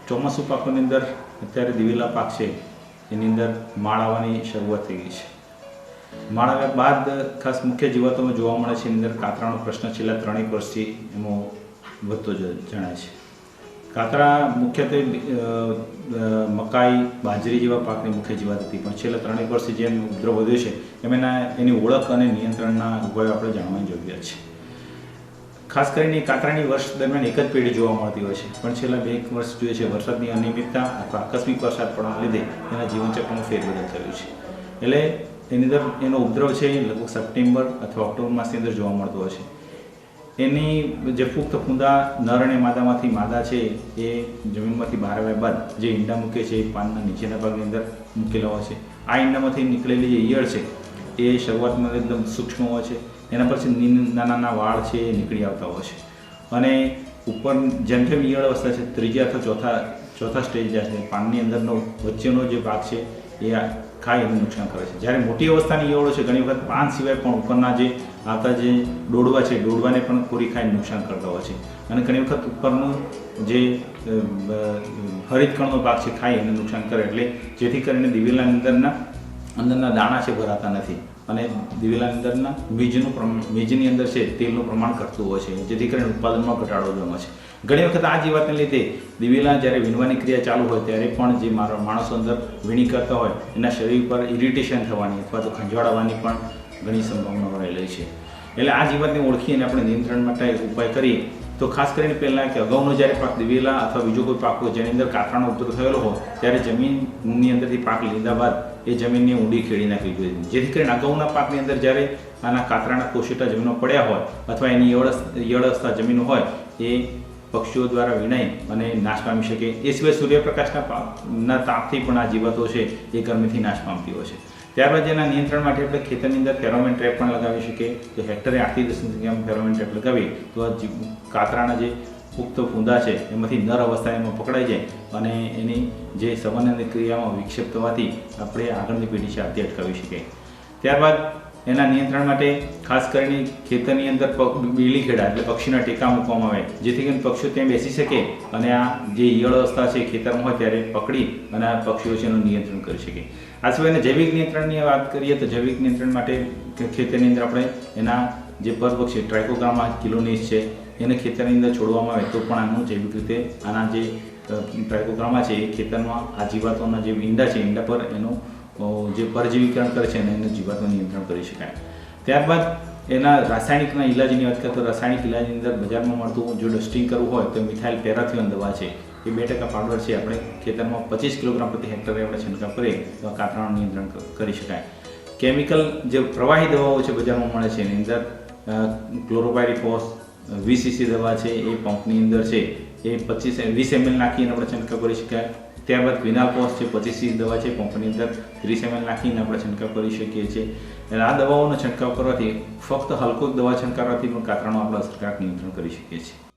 ચોમાસું પાકોની અંદર અત્યારે દિવેલા પાક છે એની અંદર માળ આવવાની શરૂઆત થઈ ગઈ છે. માળ આવ્યા બાદ ખાસ મુખ્ય જીવાતોમાં જોવા મળે છે. એની અંદર કાતરાનો પ્રશ્ન છેલ્લા 3 વર્ષથી એમાં વધતો જણાય છે. કાતરા મુખ્યત્વે મકાઈ, બાજરી જેવા પાકની મુખ્ય જીવાત હતી, પણ છેલ્લા 3 વર્ષથી જેમ ઉપદ્રવ વધ્યો છે એમ એની ઓળખ અને નિયંત્રણના ઉપાયો આપણે જાણવાની જરૂરિયાત છે. ખાસ કરીને કાતરાની વર્ષ દરમિયાન એક જ પેઢી જોવા મળતી હોય છે, પણ છેલ્લા 2 વર્ષ જોઈએ છે વરસાદની અનિયમિતતા અથવા આકસ્મિક વરસાદ પડવાના લીધે એના જીવનચક્રમાં ફેરબદલ થયું છે. એટલે એની અંદર એનો ઉપદ્રવ છે લગભગ સપ્ટેમ્બર અથવા ઓક્ટોબર માસની અંદર જોવા મળતો હોય છે. એની જે પુખ્ત ફૂંદા નર અને માદામાંથી માદા છે એ જમીનમાંથી બહાર આવ્યા બાદ જે ઈંડા મૂકે છે એ પાનના નીચેના ભાગની અંદર મૂકેલા હોય છે. આ ઈંડામાંથી નીકળેલી જે ઈયળ છે એ શરૂઆતમાં એકદમ સૂક્ષ્મ હોય છે. એના પછી નાના વાળ છે એ નીકળી આવતા હોય છે અને ઉપર જેમ જેમ ઈયળ અવસ્થા છે ત્રીજા અથવા ચોથા સ્ટેજ જાય છે, પાનની અંદરનો વચ્ચેનો જે ભાગ છે એ ખાઈ એને નુકસાન કરે છે. જ્યારે મોટી અવસ્થાની ઈયળો છે ઘણી વખત પાન સિવાય પણ ઉપરના જે આવતા જે ડોડવા છે ડોડવાને પણ કોરી ખાઈને નુકસાન કરતા હોય છે અને ઘણી વખત ઉપરનું જે હરિતકણનો ભાગ છે ખાઈ એને નુકસાન કરે, એટલે જેથી કરીને દિવેલાની અંદરના દાણા છે ભરાતા નથી અને દિવેલાની અંદરના બીજની અંદર છે તેલનું પ્રમાણ ઘટતું હોય છે, જેથી કરીને ઉત્પાદનમાં ઘટાડો જોવા છે. ઘણી વખત આ જીવાતને લીધે દિવેલા જ્યારે વીણવાની ક્રિયા ચાલુ હોય ત્યારે પણ જે માણસો અંદર વીણી કરતા હોય એના શરીર પર ઇરિટેશન થવાની અથવા તો ખંજવાળવાની પણ ઘણી સંભાવનાઓ રહેલી છે. એટલે આ જીવાતને ઓળખી અને આપણે નિયંત્રણ માટે ઉપાય કરીએ તો ખાસ કરીને પહેલાં કે અગાઉનો જ્યારે પાક દિવેલા અથવા બીજો કોઈ પાક હોય જેની અંદર કાતરાનો ઉપદ્રવ થયેલો હોય ત્યારે જમીનની અંદરથી પાક લીધા બાદ એ જમીનને ઊંડી ખેડી નાખવી જોઈએ, જેથી કરીને અગાઉના પાકની અંદર જ્યારે આના કાતરાના કોશેટા જમીનમાં પડ્યા હોય અથવા એની ઈયળસ્તા જમીન હોય એ પક્ષીઓ દ્વારા વિનાઈ અને નાશ પામી શકે. એ સિવાય સૂર્યપ્રકાશના તાપથી પણ આ જીવાતો છે એ ગરમીથી નાશ પામતી હોય છે. ત્યારબાદ એના નિયંત્રણ માટે આપણે ખેતરની અંદર ફેરોમેન ટ્રેપ પણ લગાવી શકીએ. તો હેક્ટરે 8 થી 10 સંખ્યામાં ફેરોમેન ટ્રેપ લગાવીએ તો આ કાતરાના જે પુખ્ત ફૂંદા છે એમાંથી નર અવસ્થા એમાં પકડાઈ જાય અને એની જે સંવહનની ક્રિયામાં વિક્ષેપ થવાથી આપણે આગળની પેઢી છે આથી અટકાવી શકીએ. ત્યારબાદ એના નિયંત્રણ માટે ખાસ કરીને ખેતરની અંદર બીલી ખેડા એટલે પક્ષીના ટેકા મૂકવામાં આવે, જેથી કરીને પક્ષીઓ ત્યાં બેસી શકે અને આ જે ઈયળ અવસ્થા છે ખેતરમાં હોય ત્યારે પકડી અને આ પક્ષીઓ છે એનું નિયંત્રણ કરી શકે. આ સિવાયના જૈવિક નિયંત્રણની વાત કરીએ તો જૈવિક નિયંત્રણ માટે ખેતરની અંદર આપણે એના જે પરભક્ષ છે ટ્રાઇકોગ્રામા કિલોનીસ છે એને ખેતરની અંદર છોડવામાં આવે તો પણ આનું જૈવિક રીતે આના જે ટ્રાઇકોગ્રામા છે એ ખેતરમાં આ જીવાતોના જે ઈંડા છે ઈંડા પર એનું જે પરજીવીકરણ કરે છે અને એનું જીવાતનું નિયંત્રણ કરી શકાય. ત્યારબાદ એના રાસાયણિકના ઇલાજની વાત કરીએ તો રાસાયણિક ઇલાજની અંદર બજારમાં મળતું જો ડસ્ટિંગ કરવું હોય તો મિથાઇલ પેરાથિયોન દવા છે એ 2% પાવડર છે આપણે ખેતરમાં 25 કિલોગ્રામ પ્રતિ હેક્ટરે આપણે છંટકાવ કરીએ તો કાતરાનું નિયંત્રણ કરી શકાય. કેમિકલ જે પ્રવાહી દવાઓ છે બજારમાં મળે છે એની અંદર ક્લોરોપાયરીફોસ 20 cc દવા છે એ પંપની અંદર છે એ 20 ml નાખીને આપણે છંટકાવ કરી શકાય. ત્યારબાદ ક્વિનાલપોસ છે 25 cc દવા છે પંપની અંદર 30 ml નાખીને આપણે છંટકાવ કરી શકીએ છીએ. એટલે આ દવાઓનો છંટકાવ કરવાથી ફક્ત હલકો દવા છંટકાવવાથી પણ કાતરાનો આપણે અસરકારક નિયંત્રણ કરી શકીએ છીએ.